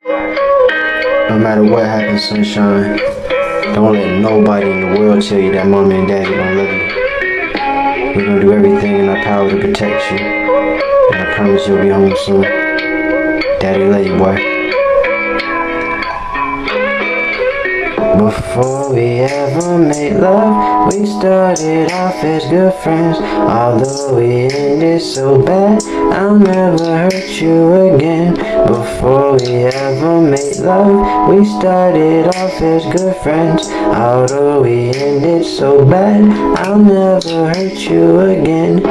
No matter what happens, sunshine, don't let nobody in the world tell you that mommy and daddy don't love you. We're gonna do everything in our power to protect you. And I promise you'll be home soon. Daddy love you, boy. Before we ever made love, we started off as good friends. Although we ended so bad, I'll never hurt you again. Before we ever made love, we started off as good friends. Although we ended so bad, I'll never hurt you again.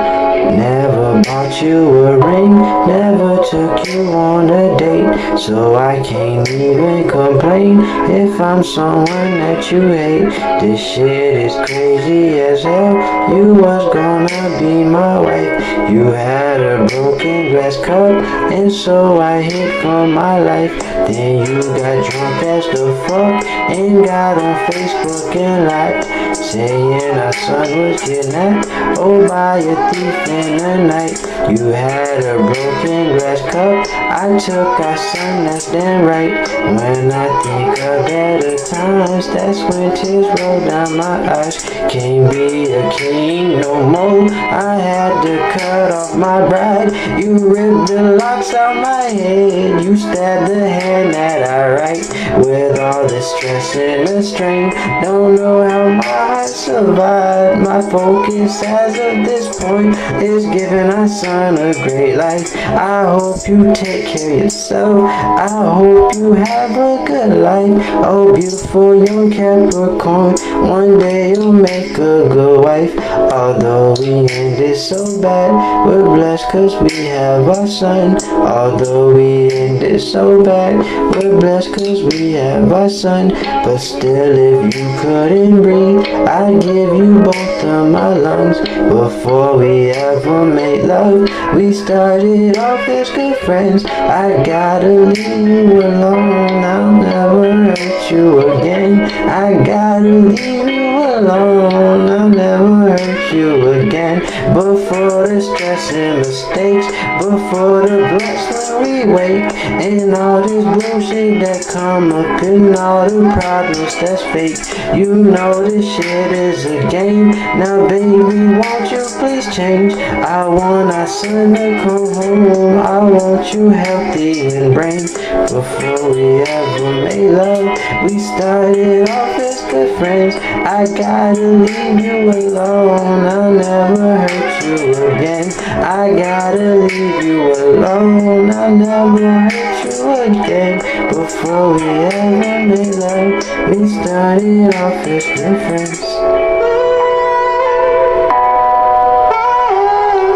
Never bought you a ring, never took you on a date, so I can't even complain if I'm someone that you hate. This shit is crazy as hell. You was gonna be my wife. You had a broken glass cup, and so I hid from my life. Then you got drunk as the fuck and got on Facebook and lied, saying our son was kidnapped, oh, by a thief in the night. You had a broken glass cup, I took our son, that's damn right. When I think of better times, that's when tears roll down my eyes. Can't be a king no more, I had to cut off my bride. You ripped the locks out my head, you stabbed the hand that I write. With all the stress and the strain, don't know how my heart survived. My focus as of this point is giving our son a great life. I hope you take care of yourself, I hope you have a good life. Oh, beautiful young Capricorn, one day you'll make a good wife. Although we ended so bad, we're blessed cause we have our son. Although we ended so bad, we're blessed cause we have our son. But still, if you couldn't breathe, I'd give you both of my lungs. Before we ever made love, we started off as good friends. I gotta leave you alone, I'll never hurt you again. I gotta leave you alone, I'll never hurt you again. Before the stress and mistakes, before the blocks when we wake, and all this bullshit that come up, and all the problems that's fake. You know this shit is a game. Now baby, won't you please change? I want our son to come home, I want you healthy in brain. Before we ever made love, we started off as good friends. I gotta leave you alone, I'll never hurt you again. I gotta leave you alone, I'll never hurt you again. Before we ever made love, we started off as good friends.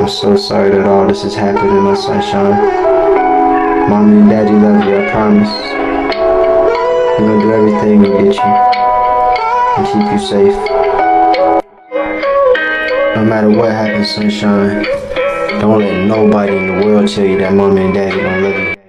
I'm so sorry that all this is happening, my sunshine. Mommy and daddy love you, I promise. We're gonna do everything to get you and keep you safe. No matter what happens, sunshine, don't let nobody in the world tell you that mommy and daddy don't love you.